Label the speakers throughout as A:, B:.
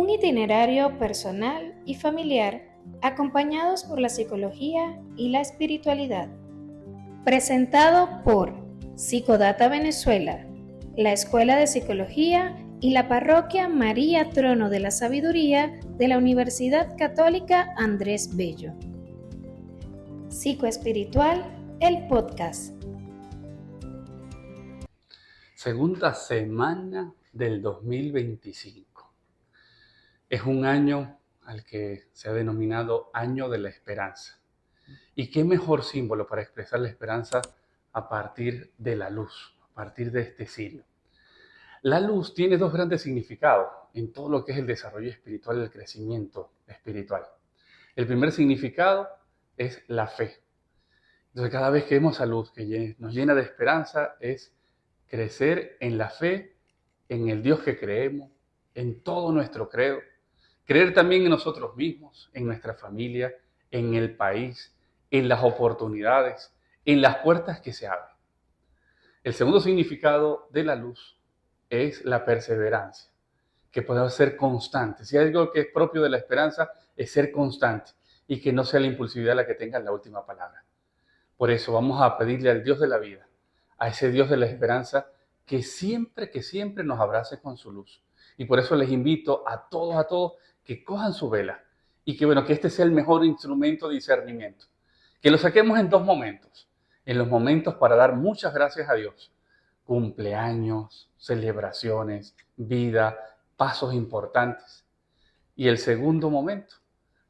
A: Un itinerario personal y familiar acompañados por la psicología y la espiritualidad. Presentado por Psicodata Venezuela, la Escuela de Psicología y la Parroquia María Trono de la Sabiduría de la Universidad Católica Andrés Bello. Psicoespiritual, el podcast.
B: Segunda semana del 2025. Es un año al que se ha denominado Año de la Esperanza. ¿Y qué mejor símbolo para expresar la esperanza a partir de la luz, a partir de este cirio? La luz tiene dos grandes significados en todo lo que es el desarrollo espiritual y el crecimiento espiritual. El primer significado es la fe. Entonces, cada vez que vemos a luz que nos llena de esperanza, es crecer en la fe, en el Dios que creemos, en todo nuestro credo. Creer también en nosotros mismos, en nuestra familia, en el país, en las oportunidades, en las puertas que se abren. El segundo significado de la luz es la perseverancia, que podemos ser constantes. Si hay algo que es propio de la esperanza, es ser constante y que no sea la impulsividad la que tenga la última palabra. Por eso vamos a pedirle al Dios de la vida, a ese Dios de la esperanza, que siempre nos abrace con su luz. Y por eso les invito a todos que cojan su vela y que este sea el mejor instrumento de discernimiento. Que lo saquemos en dos momentos. En los momentos para dar muchas gracias a Dios. Cumpleaños, celebraciones, vida, pasos importantes. Y el segundo momento,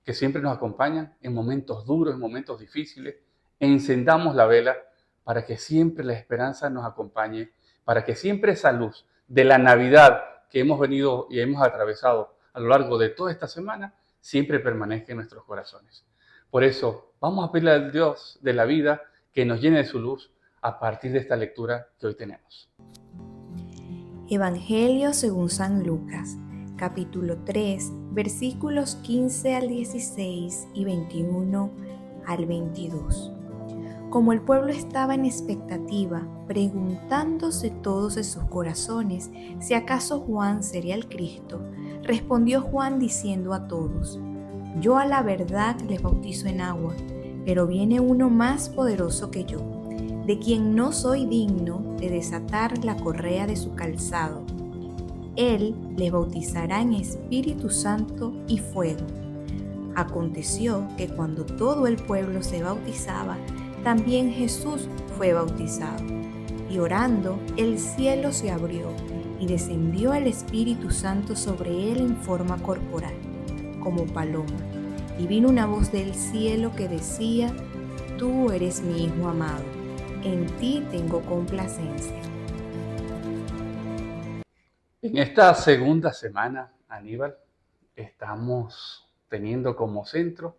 B: que siempre nos acompañan en momentos duros, en momentos difíciles. Encendamos la vela para que siempre la esperanza nos acompañe, para que siempre esa luz de la Navidad que hemos venido y hemos atravesado a lo largo de toda esta semana, siempre permanezca en nuestros corazones. Por eso, vamos a pedirle al Dios de la vida que nos llene de su luz a partir de esta lectura que hoy tenemos.
C: Evangelio según San Lucas, capítulo 3, versículos 15 al 16 y 21 al 22. Como el pueblo estaba en expectativa, preguntándose todos en sus corazones si acaso Juan sería el Cristo, respondió Juan diciendo a todos: Yo a la verdad les bautizo en agua, pero viene uno más poderoso que yo, de quien no soy digno de desatar la correa de su calzado. Él les bautizará en Espíritu Santo y fuego. Aconteció que cuando todo el pueblo se bautizaba, también Jesús fue bautizado. Y orando, el cielo se abrió y descendió el Espíritu Santo sobre él en forma corporal, como paloma. Y vino una voz del cielo que decía: Tú eres mi Hijo amado, en ti tengo complacencia.
B: En esta segunda semana, Aníbal, estamos teniendo como centro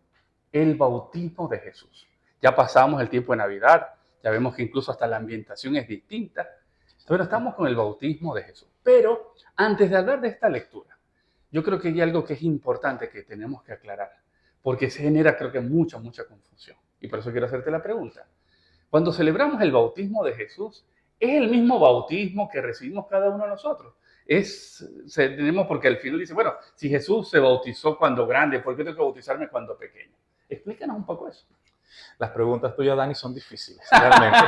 B: el bautismo de Jesús. Ya pasamos el tiempo de Navidad, ya vemos que incluso hasta la ambientación es distinta, pero estamos con el bautismo de Jesús. Pero antes de hablar de esta lectura, yo creo que hay algo que es importante que tenemos que aclarar, porque se genera, creo que, mucha confusión. Y por eso quiero hacerte la pregunta. Cuando celebramos el bautismo de Jesús, ¿es el mismo bautismo que recibimos cada uno de nosotros? Tenemos, porque al final dice, bueno, si Jesús se bautizó cuando grande, ¿por qué tengo que bautizarme cuando pequeño? Explícanos un poco eso.
D: Las preguntas tuyas, Dani, son difíciles, realmente.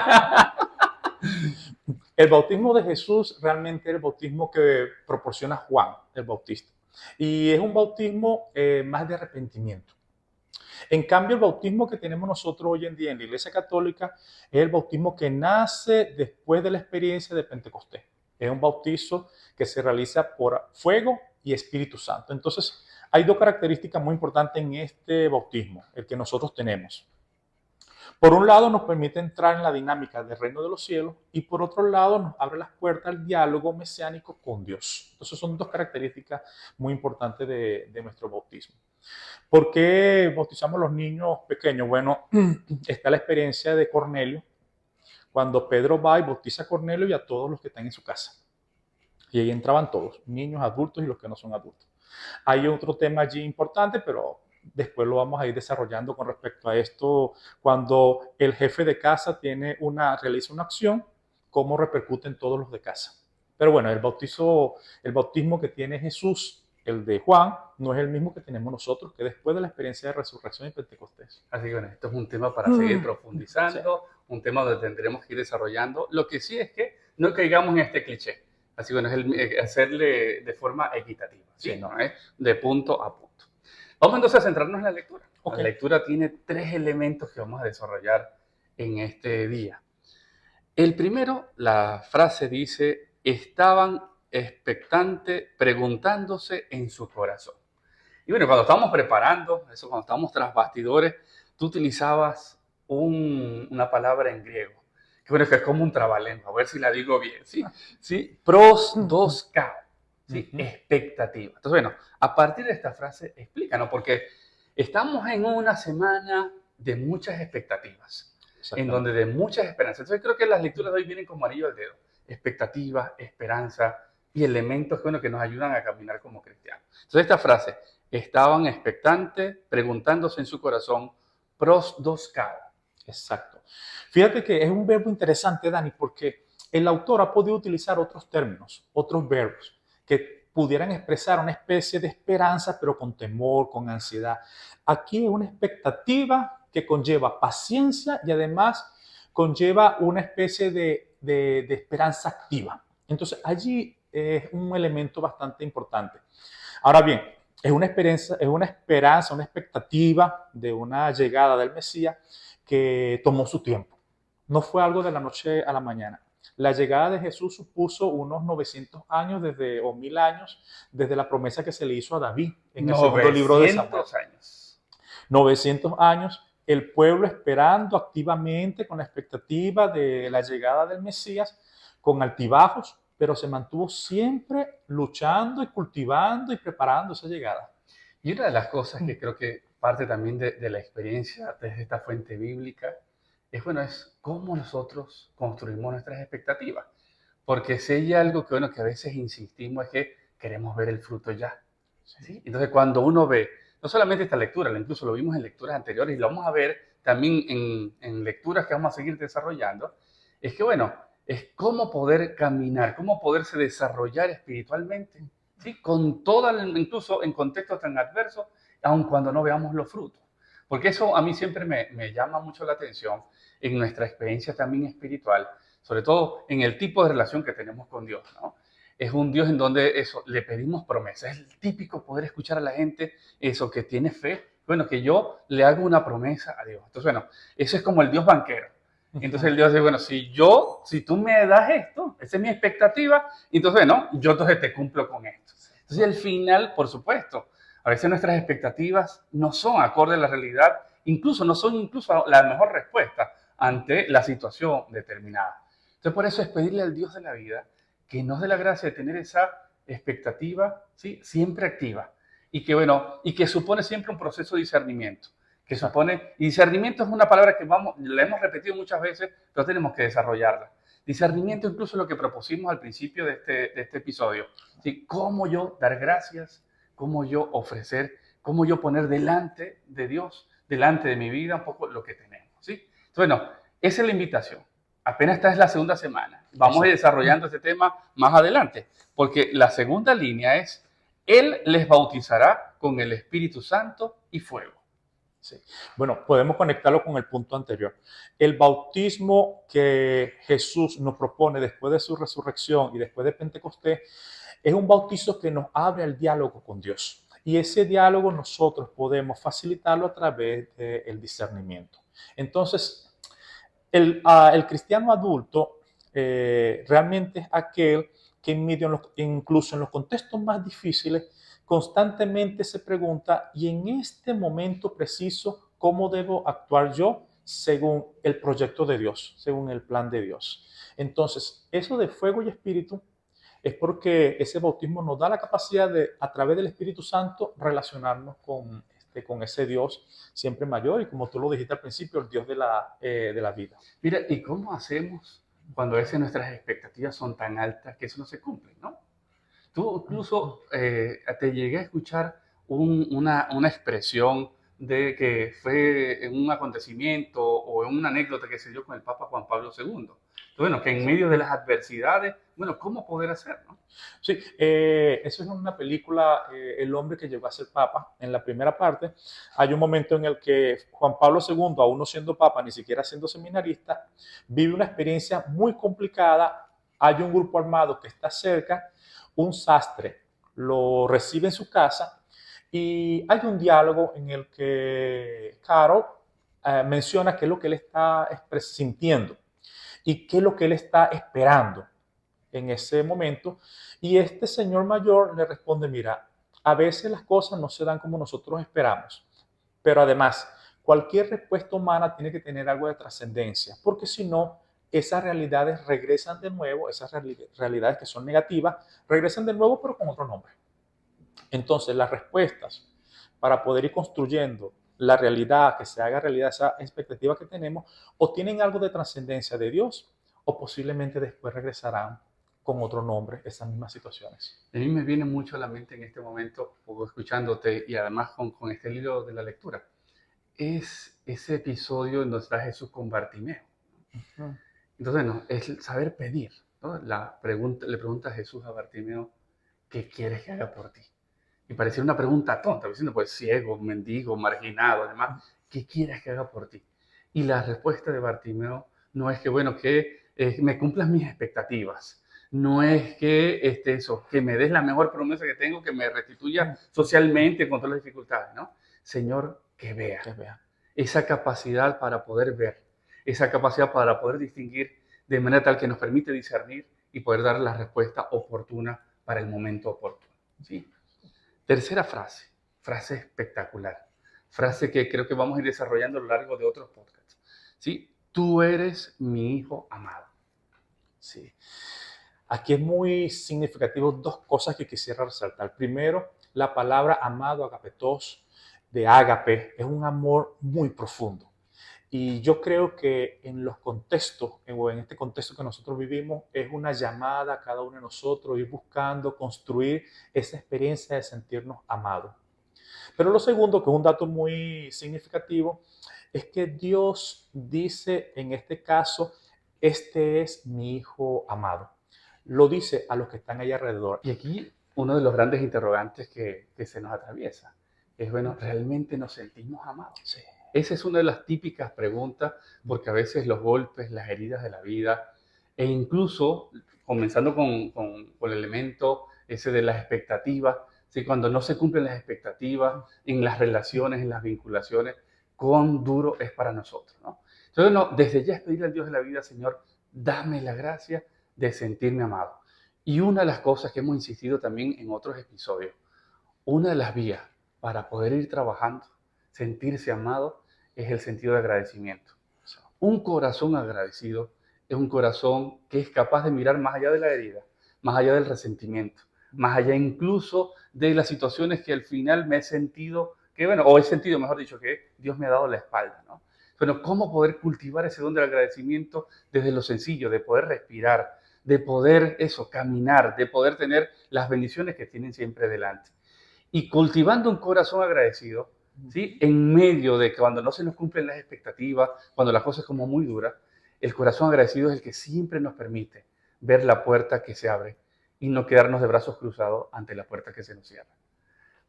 D: El bautismo de Jesús realmente es el bautismo que proporciona Juan, el Bautista. Y es un bautismo más de arrepentimiento. En cambio, el bautismo que tenemos nosotros hoy en día en la Iglesia Católica es el bautismo que nace después de la experiencia de Pentecostés. Es un bautizo que se realiza por fuego y Espíritu Santo. Entonces, hay dos características muy importantes en este bautismo, el que nosotros tenemos. Por un lado, nos permite entrar en la dinámica del reino de los cielos y por otro lado, nos abre las puertas al diálogo mesiánico con Dios. Entonces, son dos características muy importantes de nuestro bautismo. ¿Por qué bautizamos a los niños pequeños? Bueno, está la experiencia de Cornelio, cuando Pedro va y bautiza a Cornelio y a todos los que están en su casa. Y ahí entraban todos, niños, adultos y los que no son adultos. Hay otro tema allí importante, pero después lo vamos a ir desarrollando con respecto a esto. Cuando el jefe de casa realiza una acción, ¿cómo repercute en todos los de casa? Pero bueno, el bautismo que tiene Jesús El de Juan no es el mismo que tenemos nosotros, que después de la experiencia de resurrección y Pentecostés.
B: Así que bueno, esto es un tema para seguir profundizando, un tema donde tendremos que ir desarrollando. Lo que sí es que no caigamos en este cliché. Así que bueno, es hacerle de forma equitativa, ¿sí? No es de punto a punto. Vamos entonces a centrarnos en la lectura. La lectura tiene 3 elementos que vamos a desarrollar en este día. El primero, la frase dice, estaban expectantes preguntándose en su corazón. Y bueno, cuando estábamos preparando, eso cuando estábamos tras bastidores, tú utilizabas una palabra en griego, que bueno, que es como un trabalengua, a ver si la digo bien, ¿sí? ¿Sí? Pros, dos, cao, ¿sí? Expectativa. Entonces, bueno, a partir de esta frase, explícanos, porque estamos en una semana de muchas expectativas, en donde de muchas esperanzas. Entonces, creo que las lecturas de hoy vienen como anillo al dedo. Expectativa, esperanza y elementos que, bueno, que nos ayudan a caminar como cristianos. Entonces, esta frase, estaban expectantes, preguntándose en su corazón, pros dos cao.
D: Exacto. Fíjate que es un verbo interesante, Dani, porque el autor ha podido utilizar otros términos, otros verbos, que pudieran expresar una especie de esperanza, pero con temor, con ansiedad. Aquí es una expectativa que conlleva paciencia y además conlleva una especie de esperanza activa. Entonces, allí es un elemento bastante importante. Ahora bien, es una esperanza, una expectativa de una llegada del Mesías que tomó su tiempo. No fue algo de la noche a la mañana. La llegada de Jesús supuso unos 900 años o 1000 años desde la promesa que se le hizo a David en el segundo libro de Samuel. 900 años, el pueblo esperando activamente con la expectativa de la llegada del Mesías, con altibajos, pero se mantuvo siempre luchando y cultivando y preparando esa llegada.
B: Y una de las cosas que creo que parte también de la experiencia desde esta fuente bíblica es cómo nosotros construimos nuestras expectativas. Porque si hay algo que, que a veces insistimos es que queremos ver el fruto ya. ¿Sí? Entonces, cuando uno ve, no solamente esta lectura, incluso lo vimos en lecturas anteriores y lo vamos a ver también en lecturas que vamos a seguir desarrollando, es que, es cómo poder caminar, cómo poderse desarrollar espiritualmente, ¿sí? Con incluso en contextos tan adversos, aun cuando no veamos los frutos. Porque eso a mí siempre me llama mucho la atención en nuestra experiencia también espiritual, sobre todo en el tipo de relación que tenemos con Dios, ¿no? Es un Dios en donde le pedimos promesas. Es el típico poder escuchar a la gente que tiene fe. Que yo le hago una promesa a Dios. Entonces, eso es como el Dios banquero. Entonces el Dios dice, si tú me das esto, esa es mi expectativa, entonces, yo te cumplo con esto. Entonces al final, por supuesto, a veces nuestras expectativas no son acorde a la realidad, no son la mejor respuesta ante la situación determinada. Entonces por eso es pedirle al Dios de la vida que nos dé la gracia de tener esa expectativa, ¿sí? Siempre activa y que supone siempre un proceso de discernimiento. Y discernimiento es una palabra que la hemos repetido muchas veces, pero tenemos que desarrollarla. Discernimiento incluso es lo que propusimos al principio de este episodio. ¿Sí? Cómo yo dar gracias, cómo yo ofrecer, cómo yo poner delante de Dios, delante de mi vida, un poco lo que tenemos. ¿Sí? Entonces, esa es la invitación. Apenas esta es la segunda semana. Vamos a ir desarrollando este tema más adelante, porque la segunda línea es, Él les bautizará con el Espíritu Santo y fuego.
D: Sí. Bueno, podemos conectarlo con el punto anterior. El bautismo que Jesús nos propone después de su resurrección y después de Pentecostés es un bautizo que nos abre al diálogo con Dios. Y ese diálogo nosotros podemos facilitarlo a través del discernimiento. Entonces, el cristiano adulto realmente es aquel que incluso en los contextos más difíciles constantemente se pregunta, y en este momento preciso, ¿cómo debo actuar yo según el proyecto de Dios, según el plan de Dios? Entonces, eso de fuego y espíritu es porque ese bautismo nos da la capacidad de, a través del Espíritu Santo, relacionarnos con ese Dios siempre mayor y, como tú lo dijiste al principio, el Dios de la vida.
B: Mira, ¿y cómo hacemos cuando a veces nuestras expectativas son tan altas que eso no se cumple, ¿no? Tú incluso te llegué a escuchar una expresión de que fue en un acontecimiento o en una anécdota que se dio con el Papa Juan Pablo II. Entonces, bueno, que en medio de las adversidades, bueno, ¿cómo poder hacerlo?
D: Sí, eso es una película, El hombre que llegó a ser papa. En la primera parte hay un momento en el que Juan Pablo II, aún no siendo papa, ni siquiera siendo seminarista, vive una experiencia muy complicada. Hay un grupo armado que está cerca, un sastre lo recibe en su casa y hay un diálogo en el que Carol menciona qué es lo que él está sintiendo y qué es lo que él está esperando en ese momento. Y este señor mayor le responde, mira, a veces las cosas no se dan como nosotros esperamos, pero además cualquier respuesta humana tiene que tener algo de trascendencia, porque si no, esas realidades regresan de nuevo, esas realidades que son negativas, regresan de nuevo, pero con otro nombre. Entonces, las respuestas para poder ir construyendo la realidad, que se haga realidad esa expectativa que tenemos, o tienen algo de trascendencia de Dios, o posiblemente después regresarán con otro nombre esas mismas situaciones.
B: A mí me viene mucho a la mente en este momento, poco escuchándote y además con este libro de la lectura, es ese episodio en donde está Jesús con Bartimeo.
D: Uh-huh.
B: Entonces, no, es saber pedir, ¿no? Le pregunta a Jesús a Bartimeo, ¿qué quieres que haga por ti? Y parecía una pregunta tonta, diciendo, pues ciego, mendigo, marginado, además, ¿qué quieres que haga por ti? Y la respuesta de Bartimeo no es que, bueno, que me cumplas mis expectativas, no es que que me des la mejor promesa que tengo, que me restituya socialmente con todas las dificultades, ¿no? Señor, que vea. Esa capacidad para poder ver, esa capacidad para poder distinguir de manera tal que nos permite discernir y poder dar la respuesta oportuna para el momento oportuno, ¿sí? Tercera frase espectacular, frase que creo que vamos a ir desarrollando a lo largo de otros podcasts, ¿sí? Tú eres mi hijo amado.
D: Sí. Aquí es muy significativo dos cosas que quisiera resaltar. Primero, la palabra amado, agapetos, de ágape, es un amor muy profundo. Y yo creo que en los contextos, o en este contexto que nosotros vivimos, es una llamada a cada uno de nosotros, ir buscando, construir esa experiencia de sentirnos amados. Pero lo segundo, que es un dato muy significativo, es que Dios dice en este caso, este es mi hijo amado. Lo dice a los que están ahí alrededor.
B: Y aquí uno de los grandes interrogantes que se nos atraviesa es, bueno, ¿realmente nos sentimos amados?
D: Sí.
B: Esa es una de las típicas preguntas, porque a veces los golpes, las heridas de la vida, e incluso comenzando con el elemento ese de las expectativas, ¿sí? Cuando no se cumplen las expectativas en las relaciones, en las vinculaciones, cuán duro es para nosotros, ¿no? Entonces, no, desde ya es pedirle al Dios de la vida, Señor, dame la gracia de sentirme amado. Y una de las cosas que hemos insistido también en otros episodios, una de las vías para poder ir trabajando, sentirse amado, es el sentido de agradecimiento. Un corazón agradecido es un corazón que es capaz de mirar más allá de la herida, más allá del resentimiento, más allá incluso de las situaciones que al final me he sentido, mejor dicho, que Dios me ha dado la espalda, ¿no? Pero ¿cómo poder cultivar ese don del agradecimiento desde lo sencillo, de poder respirar, de poder caminar, de poder tener las bendiciones que tienen siempre delante? Y cultivando un corazón agradecido, ¿sí? En medio de que cuando no se nos cumplen las expectativas, cuando la cosa es como muy dura, el corazón agradecido es el que siempre nos permite ver la puerta que se abre y no quedarnos de brazos cruzados ante la puerta que se nos cierra.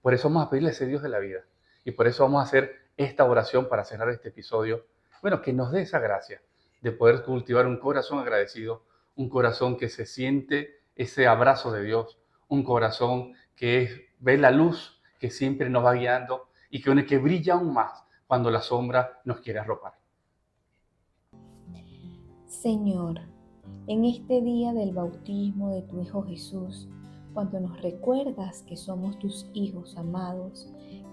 B: Por eso vamos a pedirle a ese Dios de la vida y por eso vamos a hacer esta oración para cerrar este episodio. Bueno, que nos dé esa gracia de poder cultivar un corazón agradecido, un corazón que se siente ese abrazo de Dios, un corazón que ve la luz que siempre nos va guiando y que brilla aún más cuando la sombra nos quiere arropar.
C: Señor, en este día del bautismo de tu Hijo Jesús, cuando nos recuerdas que somos tus hijos amados,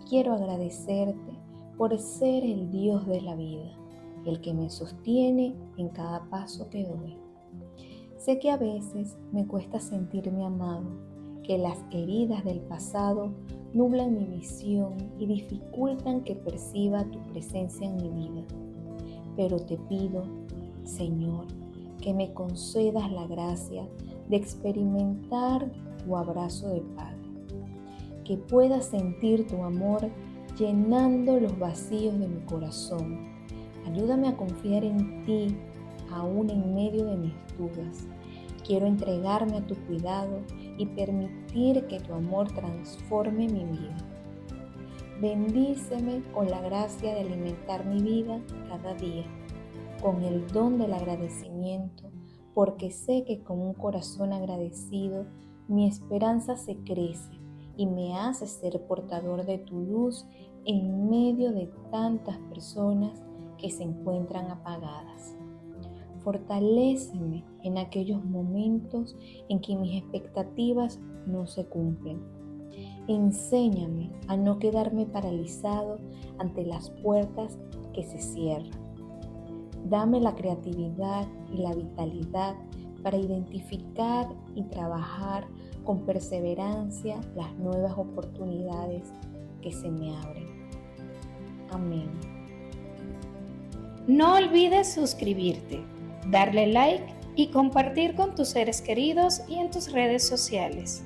C: quiero agradecerte por ser el Dios de la vida, el que me sostiene en cada paso que doy. Sé que a veces me cuesta sentirme amado, que las heridas del pasado nublan mi visión y dificultan que perciba tu presencia en mi vida. Pero te pido, Señor, que me concedas la gracia de experimentar tu abrazo de Padre, que pueda sentir tu amor llenando los vacíos de mi corazón. Ayúdame a confiar en ti, aún en medio de mis dudas. Quiero entregarme a tu cuidado y permitir que tu amor transforme mi vida. Bendíceme con la gracia de alimentar mi vida cada día, con el don del agradecimiento, porque sé que con un corazón agradecido mi esperanza se crece y me hace ser portador de tu luz en medio de tantas personas que se encuentran apagadas. Fortaléceme en aquellos momentos en que mis expectativas no se cumplen. Enséñame a no quedarme paralizado ante las puertas que se cierran. Dame la creatividad y la vitalidad para identificar y trabajar con perseverancia las nuevas oportunidades que se me abren. Amén.
A: No olvides suscribirte, darle like y compartir con tus seres queridos y en tus redes sociales.